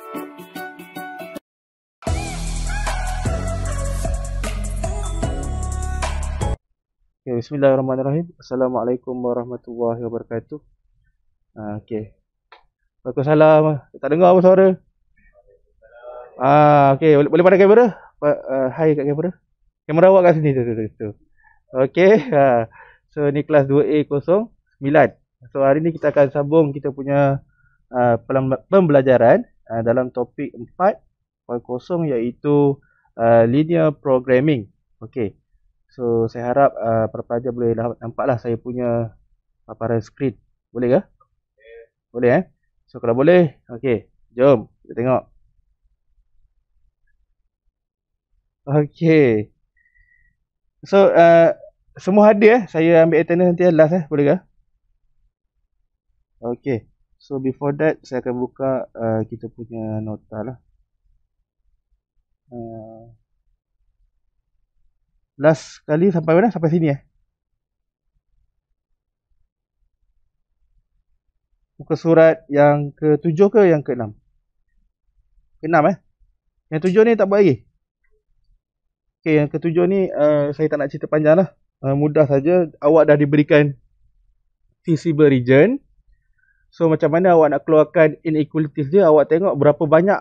Okay, bismillahirrahmanirrahim. Assalamualaikum warahmatullahi wabarakatuh. Okay. Waalaikumsalam. Tak dengar apa suara? Okay. Boleh pandang kamera? Hai kat kamera. Kamera awak kat sini tu. Okay. So ni kelas 2A09. So hari ni kita akan sambung kita punya pembelajaran dalam topik 4.0 iaitu linear programming. Okay. So saya harap para pelajar boleh nampaklah saya punya paparan skrin. Boleh ke? Boleh So kalau boleh, okey, jom kita tengok. Okey. So semua ada saya ambil attendance nanti last boleh ke? Okey. So before that saya akan buka kita punya nota lah. Last kali sampai mana? Sampai sini Muka surat yang ke-7 ke yang ke-6? Ke-6 Yang 7 ni tak buat lagi. Okey, yang ke-7 ni saya tak nak cerita panjang lah. Mudah saja. Awak dah diberikan feasible region. So macam mana awak nak keluarkan inequalities dia, awak tengok berapa banyak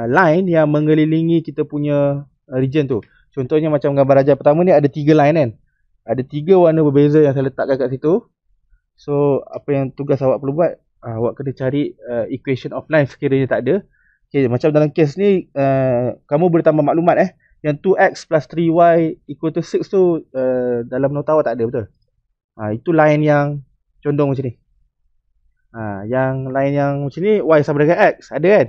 line yang mengelilingi kita punya region tu. Contohnya macam gambar rajah pertama ni ada 3 line kan. Ada 3 warna berbeza yang saya letakkan kat situ. So apa yang tugas awak perlu buat, awak kena cari equation of line sekiranya tak ada. Okay, macam dalam kes ni kamu boleh tambah maklumat yang 2x plus 3y equal to 6 tu dalam nota awak tak ada, betul? Itu line yang condong macam ni. Yang line yang macam ni y sama dengan x, ada kan?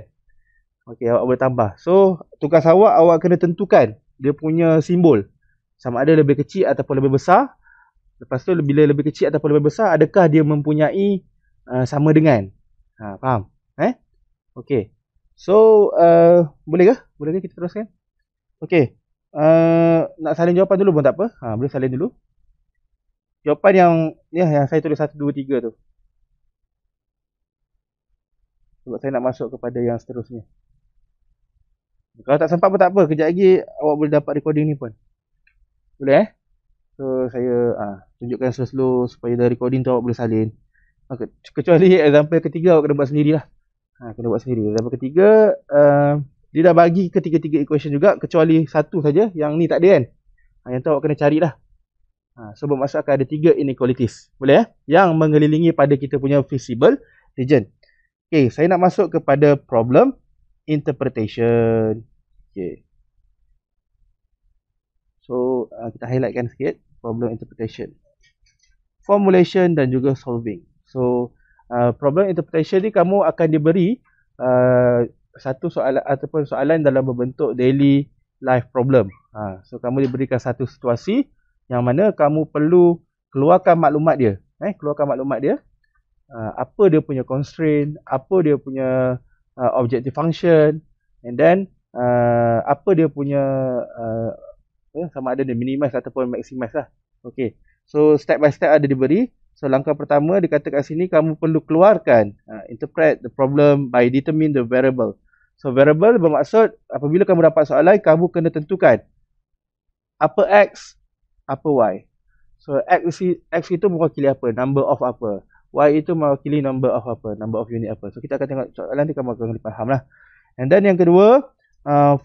Okey, awak boleh tambah. So tugas awak kena tentukan dia punya simbol, sama ada lebih kecil ataupun lebih besar. Lepas tu bila lebih kecil ataupun lebih besar, adakah dia mempunyai sama dengan. Faham? Okey. So boleh ke? Boleh ke kita teruskan? Okey. Nak salin jawapan dulu pun tak apa. Boleh salin dulu. Jawapan yang saya tulis 1 2 3 tu. Sebab saya nak masuk kepada yang seterusnya. Kalau tak sempat pun tak apa, kejap lagi awak boleh dapat recording ni pun. Boleh So saya tunjukkan slow-slow supaya dari recording tu awak boleh salin. Kecuali example ketiga awak kena buat sendirilah. Kena buat sendiri. Example ketiga dia dah bagi ketiga-tiga equation juga, kecuali satu saja yang ni tak ada kan. Yang tu awak kena carilah. So bermaksud akan ada 3 inequalities. Boleh yang mengelilingi pada kita punya feasible region. Okay, saya nak masuk kepada problem interpretation. Okay. So kita highlightkan sikit problem interpretation, formulation dan juga solving. So problem interpretation ni kamu akan diberi satu soalan ataupun soalan dalam berbentuk daily life problem. So kamu diberikan satu situasi yang mana kamu perlu keluarkan maklumat dia. Keluarkan maklumat dia. Apa dia punya constraint, apa dia punya objective function, and then apa dia punya sama ada dia minimize ataupun maximize lah. Okay. So step by step ada diberi. So langkah pertama dikatakan sini kamu perlu keluarkan interpret the problem by determine the variable. So variable bermaksud apabila kamu dapat soalan, kamu kena tentukan apa x, apa y. So x itu mewakili apa, number of apa, y itu mewakili number of apa, number of unit apa. So kita akan tengok soalan nanti kamu akan faham lah. And then yang kedua,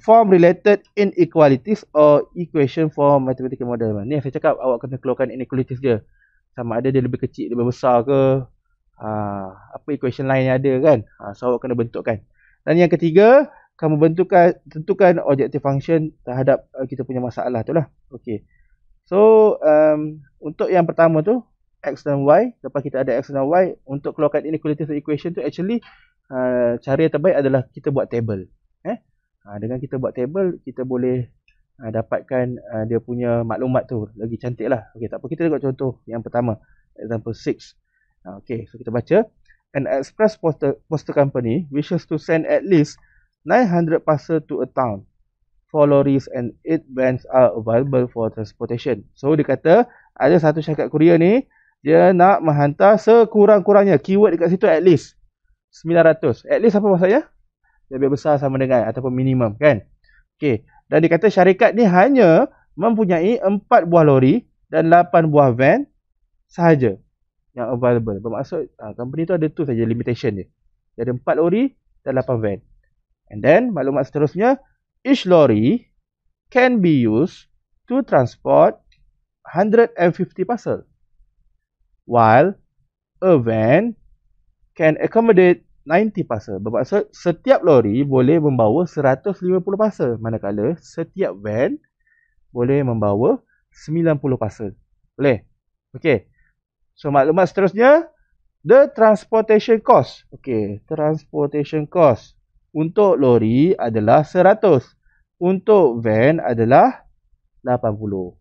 form related inequalities or equation for mathematical model. Ni yang saya cakap, awak kena keluarkan inequalities dia. Sama ada dia lebih kecil, lebih besar ke, apa equation lain yang ada kan. So awak kena bentukkan. Dan yang ketiga, kamu tentukan objective function terhadap kita punya masalah tu lah. Okay. So untuk yang pertama tu, x dan y, lepas kita ada x dan y, untuk keluarkan inequalities equation tu actually cara yang terbaik adalah kita buat table. Dengan kita buat table, kita boleh dapatkan dia punya maklumat tu lagi cantik lah. Okay, tak apa, kita tengok contoh yang pertama, example 6. Okay, so kita baca. An express postal company wishes to send at least 900 parcels to a town. 4 lorries and 8 vans are available for transportation. So dia kata ada satu syarikat Korea ni, dia nak menghantar sekurang-kurangnya, keyword dekat situ at least 900. At least apa maksudnya? lebih besar sama dengan ataupun minimum kan. Okey, dan dikata syarikat ni hanya mempunyai 4 buah lori dan 8 buah van sahaja yang available. Bermaksud company tu ada tu saja limitation dia. Dia ada 4 lori dan 8 van. And then maklumat seterusnya, each lorry can be used to transport 150 parcel, while a van can accommodate 90 parcel. Bermaksud setiap lori boleh membawa 150 parcel, manakala setiap van boleh membawa 90 parcel. Boleh? Okey. So maklumat seterusnya, the transportation cost. Okey, transportation cost untuk lori adalah 100. Untuk van adalah 80.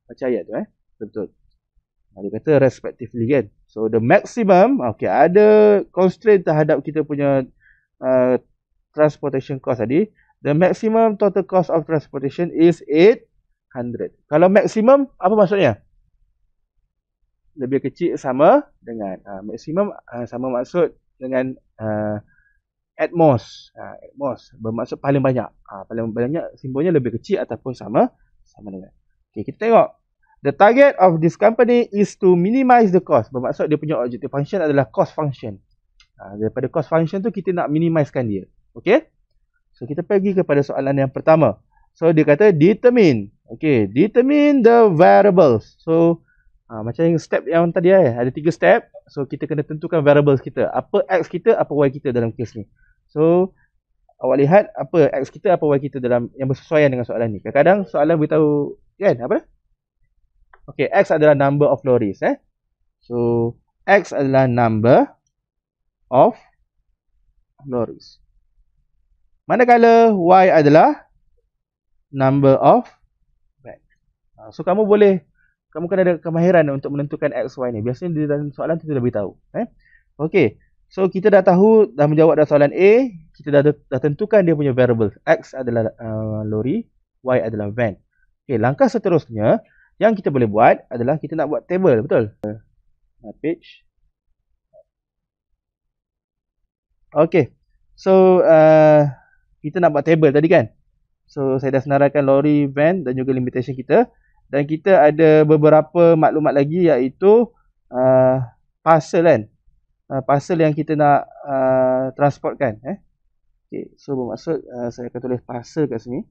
Macam ayat tu betul. Dia kata respectively kan. So the maximum, okay, ada constraint terhadap kita punya transportation cost tadi. The maximum total cost of transportation is 800. Kalau maximum, apa maksudnya? Lebih kecil sama dengan maksimum sama maksud dengan at most. At most bermaksud paling banyak. Paling banyak simbolnya lebih kecil ataupun sama dengan. Okey, kita tengok. The target of this company is to minimize the cost. Bermaksud dia punya objective function adalah cost function. Daripada cost function tu kita nak minimizekan dia. Okey? So kita pergi kepada soalan yang pertama. So dia kata determine. Okey, determine the variables. So macam step yang tadi ada 3 step. So kita kena tentukan variables kita. Apa x kita, apa y kita dalam kes ni. So awak lihat apa x kita, apa y kita dalam yang bersesuaian dengan soalan ni. Kadang-kadang soalan beritahu kan apa? Okey, x adalah number of lorries So x adalah number of lorries. Manakala y adalah number of van. So kamu kena ada kemahiran untuk menentukan x, y ni. Biasanya di dalam soalan tu dah beritahu. Okey. So kita dah tahu, dah menjawab dah soalan A, kita dah tentukan dia punya variable. X adalah lori, y adalah van. Okey, langkah seterusnya yang kita boleh buat adalah kita nak buat table, betul? Page. Okey. So kita nak buat table tadi kan. So saya dah senaraikan lori, van dan juga limitation kita. Dan kita ada beberapa maklumat lagi iaitu parcel kan. Parcel yang kita nak transportkan. Okay. So bermaksud saya akan tulis parcel kat sini.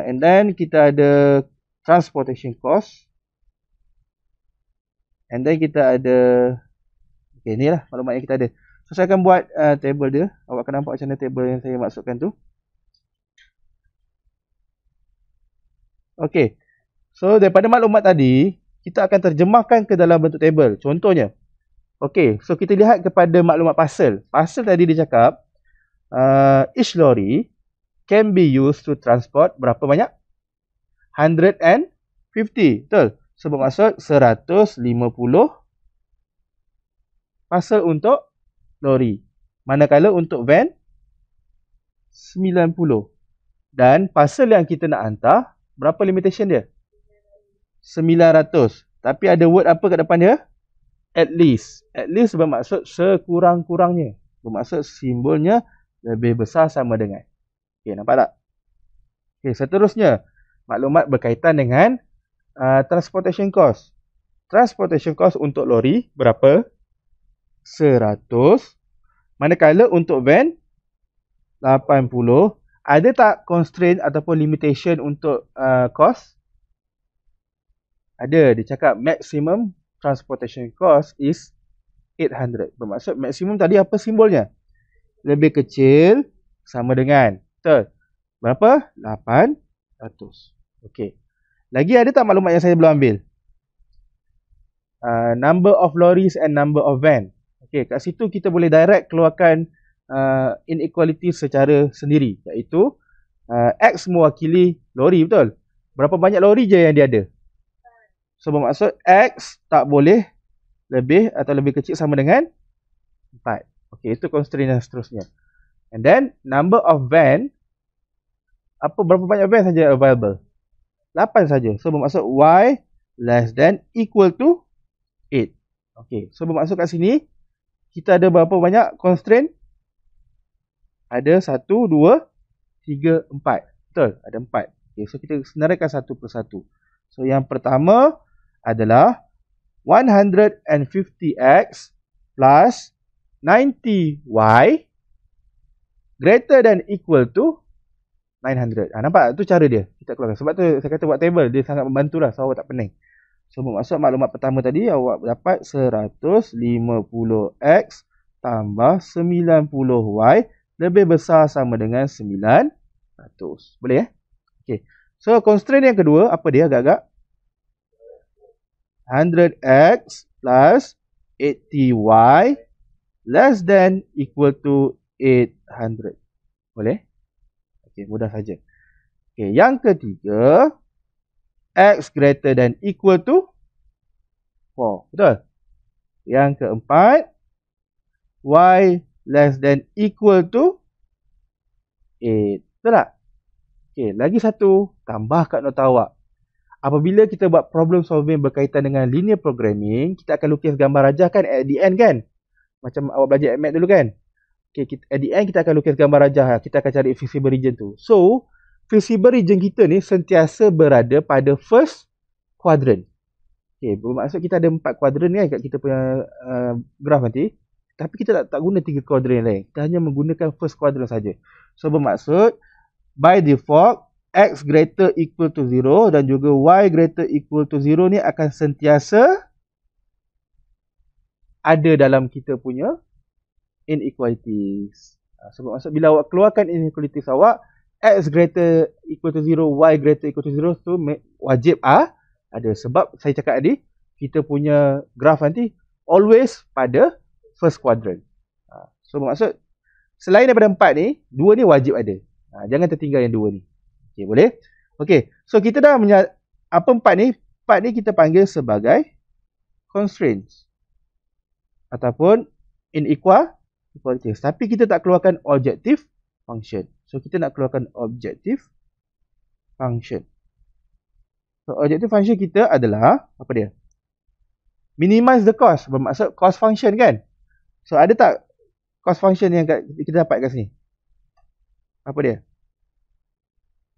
And then kita ada transportation cost. And then kita ada, okay, ni lah maklumat yang kita ada. So saya akan buat table dia. Awak akan nampak macam mana table yang saya masukkan tu. Okay. So daripada maklumat tadi, kita akan terjemahkan ke dalam bentuk table. Contohnya, okay, so kita lihat kepada maklumat parcel. Parcel tadi dia cakap, each lorry can be used to transport berapa banyak? 150. Betul? So bermaksud 150 parcel untuk lori. Manakala untuk van 90. Dan parcel yang kita nak hantar, berapa limitation dia? 900. Tapi ada word apa kat depan dia? At least. At least bermaksud sekurang-kurangnya. Bermaksud simbolnya lebih besar sama dengan. Okey, nampak tak? Okey, seterusnya maklumat berkaitan dengan transportation cost. Transportation cost untuk lori berapa? 100. Manakala untuk van 80. Ada tak constraint ataupun limitation untuk cost? Ada. Dia cakap maximum transportation cost is 800. Bermaksud maksimum tadi apa simbolnya? Lebih kecil sama dengan. Betul. Berapa? 800. Okey. Lagi ada tak maklumat yang saya belum ambil? Number of lorries and number of van. Okey, kat situ kita boleh direct keluarkan inequality secara sendiri. Iaitu X mewakili lori, betul? Berapa banyak lori je yang dia ada? So bermaksud X tak boleh lebih atau lebih kecil sama dengan 4. Okey, itu constraint yang seterusnya. And then number of van, berapa banyak van saja available? 8 saja. So bermaksud Y less than equal to 8. Okey, so bermaksud kat sini kita ada berapa banyak constraint? Ada 1, 2, 3, 4. Betul? Ada 4. Okay, so kita senaraikan satu persatu. So yang pertama adalah 150x plus 90y greater than equal to 900. Nampak? Itu cara dia. Kita keluarkan. Sebab tu saya kata buat table. Dia sangat membantu lah. So awak tak pening. So bermaksud maklumat pertama tadi awak dapat 150x tambah 90y lebih besar sama dengan 900. Boleh ya? Okay. So constraint yang kedua, apa dia agak-agak? 100x plus 80y less than equal to 800. Boleh? Okay, mudah saja. Okay, yang ketiga, x greater than equal to 4. Betul? Yang keempat, y less than equal to 8. Betul tak? Okay, lagi satu, tambah kat nota awak. Apabila kita buat problem solving berkaitan dengan linear programming, kita akan lukis gambar rajah kan at the end kan? Macam awak belajar at math dulu kan? Okay, at the end kita akan lukis gambar rajah. Kita akan cari feasible region tu. So, feasible region kita ni sentiasa berada pada first quadrant. Okay, bermaksud kita ada 4 quadrant kan kat kita punya graph nanti. Tapi kita tak guna 3 quadrant yang lain. Kita hanya menggunakan first quadrant saja. So, bermaksud by default, x greater equal to 0 dan juga y greater equal to 0 ni akan sentiasa ada dalam kita punya inequalities. So, bermaksud bila awak keluarkan inequalities awak, x greater equal to 0, y greater equal to 0 tu wajib ada. Sebab saya cakap tadi, kita punya graph nanti always pada first quadrant. So bermaksud selain daripada 4 ni, 2 ni wajib ada. Jangan tertinggal yang 2 ni. Okey, boleh? Okey. So kita dah apa 4 ni? 4 ni kita panggil sebagai constraints ataupun inequalities. Tapi kita tak keluarkan objective function. So kita nak keluarkan objective function. So objective function kita adalah apa dia? Minimize the cost. Bermaksud cost function kan? So ada tak cost function yang kita dapat kat sini? Apa dia?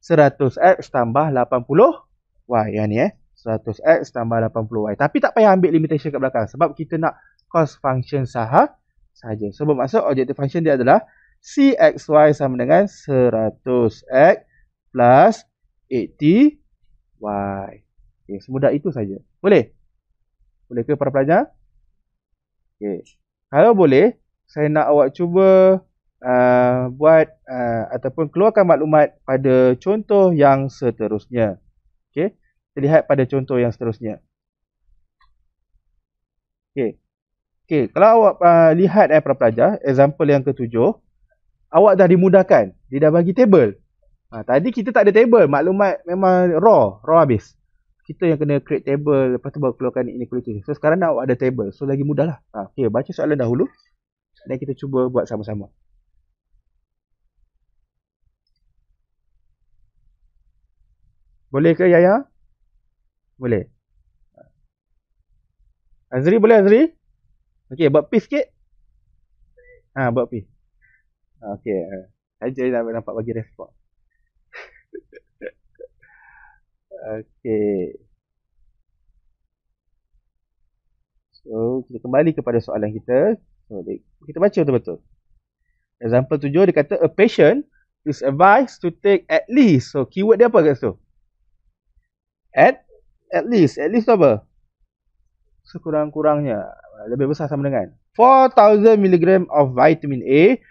100x tambah 80y. Yang ni 100x tambah 80y. Tapi tak payah ambil limitation kat belakang. Sebab kita nak cost function saja. So bermaksud objective function dia adalah cxy sama dengan 100x plus 80y. Okay, semudah itu saja. Boleh? Boleh ke para pelajar? Okay. Kalau boleh, saya nak awak cuba buat ataupun keluarkan maklumat pada contoh yang seterusnya. Okay. Kita lihat pada contoh yang seterusnya. Okay. Okay. Kalau awak lihat para pelajar, example yang ketujuh, awak dah dimudahkan. Dia dah bagi table. Tadi kita tak ada table. Maklumat memang raw habis. Kita yang kena create table, lepas tu baru keluarkan inequality. So sekarang dah awak ada table. So lagi mudah lah. Okay, baca soalan dahulu. Dan kita cuba buat sama-sama. Boleh ke Yaya? Boleh. Azri boleh Azri? Okay, buat P sikit. Buat P. Okay. Saja nampak bagi respon. Okay. So, kita kembali kepada soalan kita. So, kita baca betul-betul. Example 7, dia kata, a patient is advised to take at least. So, keyword dia apa kat situ? At least. At least tu apa? Sekurang-kurangnya. Lebih besar sama dengan 4,000 mg of vitamin A.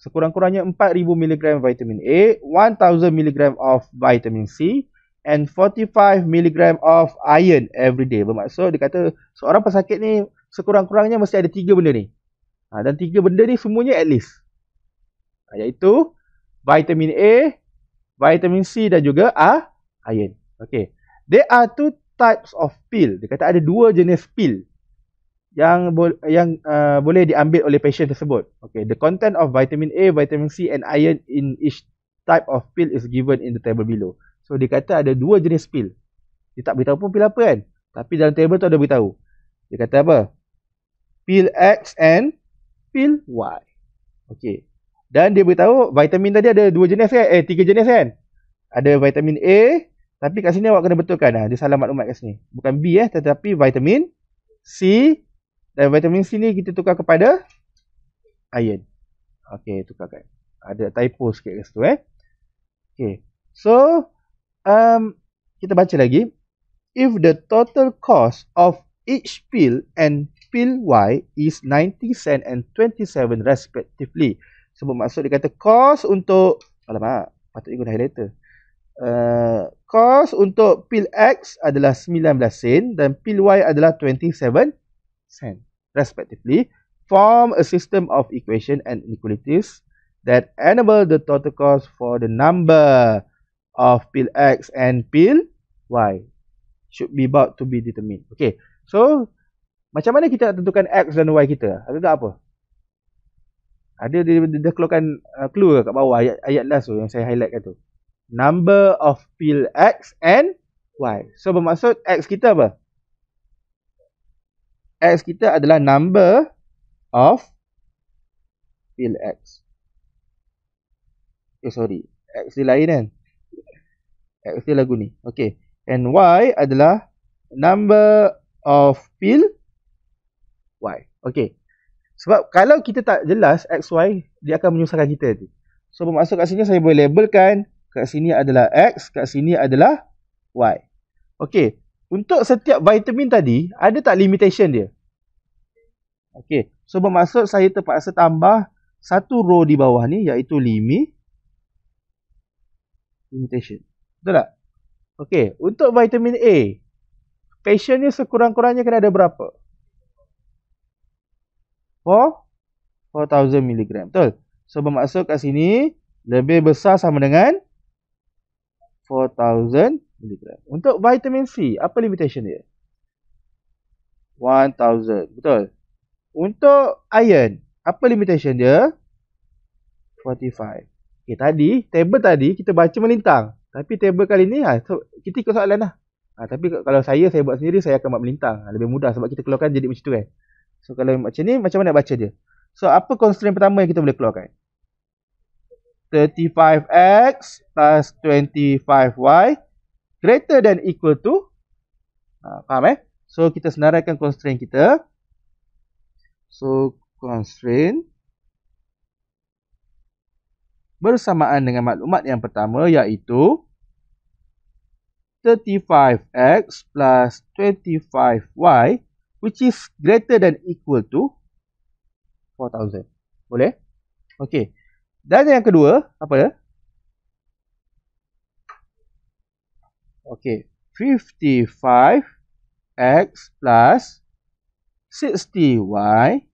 Sekurang-kurangnya 4,000 mg vitamin A. 1,000 mg of vitamin C. And 45 mg of iron every day. Bermaksud dia kata seorang pesakit ni sekurang-kurangnya mesti ada 3 benda ni. Dan 3 benda ni semuanya at least. Iaitu vitamin A, vitamin C dan juga iron. Okay. There are 2 types of pill. Dia kata ada 2 jenis pill yang boleh diambil oleh pasien tersebut. Okay. The content of vitamin A, vitamin C and iron in each type of pill is given in the table below. So dia kata ada 2 jenis pil. Dia tak beritahu pun pil apa kan. Tapi dalam table tu ada beritahu. Dia kata apa? Pil X and pil Y. Okey. Dan dia beritahu vitamin tadi ada 2 jenis kan? 3 jenis kan? Ada vitamin A, tapi kat sini awak kena betulkan. Dia salah maklumat kat sini. Bukan B tetapi vitamin C, dan vitamin C ni kita tukar kepada iron. Okey, tukarkan. Ada typo sikit kat situ Okey. So, kita baca lagi. If the total cost of each pill and pill Y is 90 cent and 27 respectively. So, bermaksud dia kata cost untuk, alamak, patutnya guna highlighter. Cost untuk pil X adalah 19 sen dan pil Y adalah 27 sen respectively. Form a system of equation and inequalities that enable the total cost for the number of pil X and pil Y should be about to be determined. Okay, so macam mana kita nak tentukan X dan Y kita? Agak apa? Ada dia keluarkan clue kat bawah ayat last tu yang saya highlight kat tu. Number of pil X and Y. So bermaksud X kita apa? X kita adalah number of pil X. Sorry, X dia lain kan? X dia lagu ni. Okay. And Y adalah number of pil Y. Okay. Sebab kalau kita tak jelas X, Y, dia akan menyusahkan kita nanti. So bermaksud kat sini saya boleh labelkan. Kat sini adalah X, kat sini adalah Y. Okay. Untuk setiap vitamin tadi, ada tak limitation dia? Okay. So bermaksud saya terpaksa tambah satu row di bawah ni, iaitu limitation. Betul tak? Okay. Untuk vitamin A, patientnya sekurang-kurangnya kena ada berapa? 4,000 mg. Betul? So bermaksud kat sini, lebih besar sama dengan 4,000 mg. Untuk vitamin C, apa limitation dia? 1,000. Betul? Untuk iron, apa limitation dia? 45. Okay, table tadi kita baca melintang. Tapi table kali ni, so kita ikut soalan lah. Tapi kalau saya buat sendiri, saya akan buat melintang. Lebih mudah sebab kita keluarkan jadi macam tu kan. So kalau macam ni, macam mana nak baca dia? So apa constraint pertama yang kita boleh keluarkan? 35x plus 25y greater than equal to, faham So kita senaraikan constraint kita. So constraint bersamaan dengan maklumat yang pertama, iaitu 35x plus 25y which is greater than equal to 4,000. Boleh? Okey. Dan yang kedua, apa dia? Okey. 55x plus 60y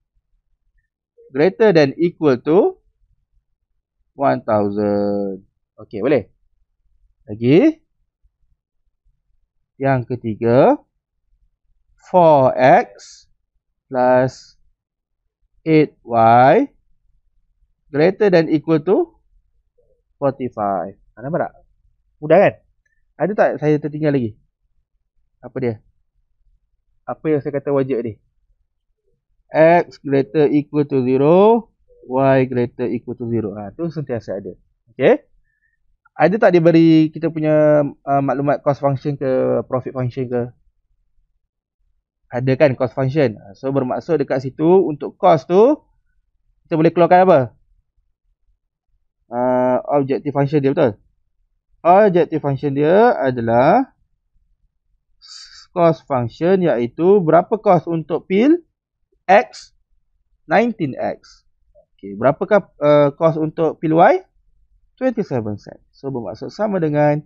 greater than equal to 1,000. Okey, boleh? Lagi. Yang ketiga, 4x plus 8y greater than equal to 45. Nampak tak? Mudah kan? Ada tak saya tertinggal lagi? Apa dia? Apa yang saya kata wajib ni? X greater equal to 0, Y greater equal to 0. Tu sentiasa ada. Okay? Ada tak dia beri kita punya maklumat cost function ke profit function ke? Ada kan cost function. So bermaksud dekat situ untuk cost tu kita boleh keluarkan apa? Objective function dia, betul? Objective function dia adalah cost function, iaitu berapa cost untuk pil X? 19x. Okay, berapakah cost untuk pil Y? 27 cent. So bermaksud sama dengan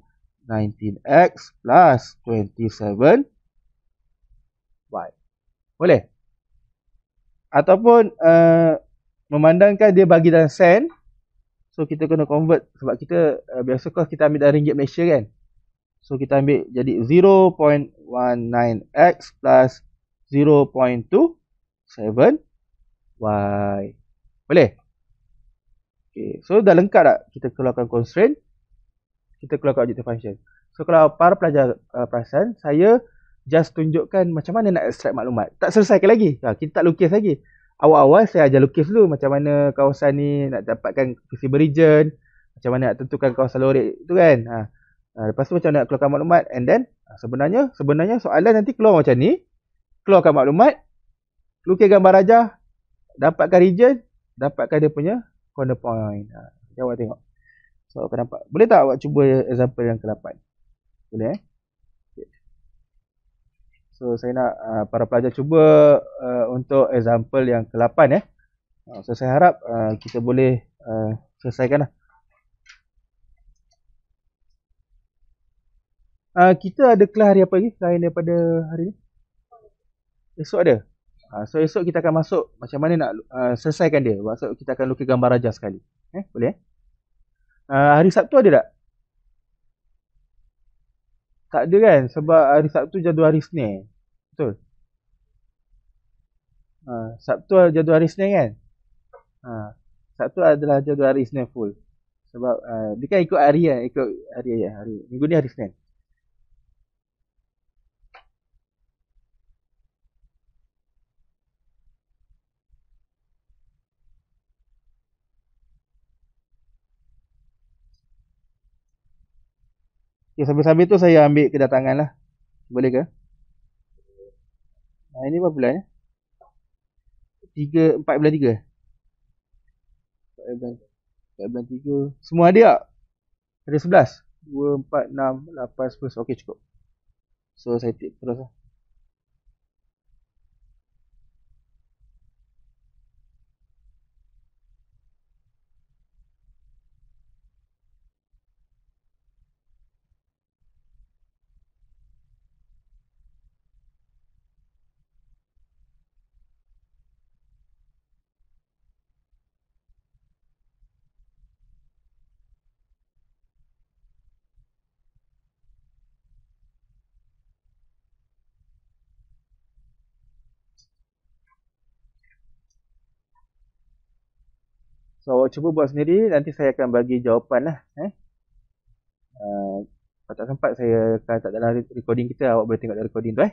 19x plus 27y. Boleh? Ataupun memandangkan dia bagi dalam sen. So kita kena convert sebab kita biasa cost kita ambil dalam ringgit Malaysia kan. So kita ambil jadi 0.19x plus 0.27y. Boleh? Okay. So dah lengkap tak kita keluarkan constraint? Kita keluarkan objective function. So kalau para pelajar perasan, saya just tunjukkan macam mana nak extract maklumat. Tak selesaikan lagi. Kita tak lukis lagi. awal-awal saya ajar lukis dulu macam mana kawasan ni nak dapatkan visible region, macam mana nak tentukan kawasan lorik tu kan. Lepas tu macam mana nak keluarkan maklumat, and then sebenarnya soalan nanti keluar macam ni, keluarkan maklumat, lukis gambar rajah, dapatkan region, dapatkan dia punya corner point. Jawab tengok. So awak nampak. Boleh tak awak cuba example yang ke-8? Boleh Okay. So saya nak para pelajar cuba untuk example yang ke-8 So saya harap kita boleh selesaikan lah. Kita ada kelas hari apa lagi selain daripada hari ni? Esok ada. So esok kita akan masuk macam mana nak selesaikan dia. Maksud kita akan lukis gambar rajah sekali. Boleh? Hari Sabtu ada tak? Tak ada kan? Sebab hari Sabtu jadual hari Senin. Betul? Sabtu jadual hari Senin kan? Sabtu adalah jadual hari Senin full. Sebab dia kan ikut hari kan? Ikut hari. Minggu ni hari Senin. Okay, sambil-sambil tu saya ambil kedatangan lah. Boleh ke? Ini berapa bulan 4 bulan 3. 4 bulan 3. Semua ada tak? Ada 11. 2, 4, 6, 8, 10. Okey, cukup. So saya tip terus lah. So awak cuba buat sendiri. Nanti saya akan bagi jawapan lah. Kalau tak sempat saya akan letak dalam recording kita. Awak boleh tengok dalam recording tu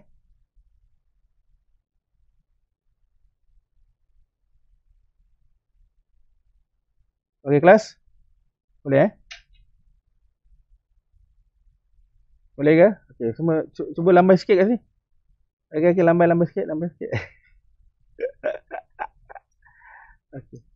Okey kelas? Boleh Boleh ke? Okey, semua cuba lambai sikit kat sini. Okey, lambai sikit. Okey.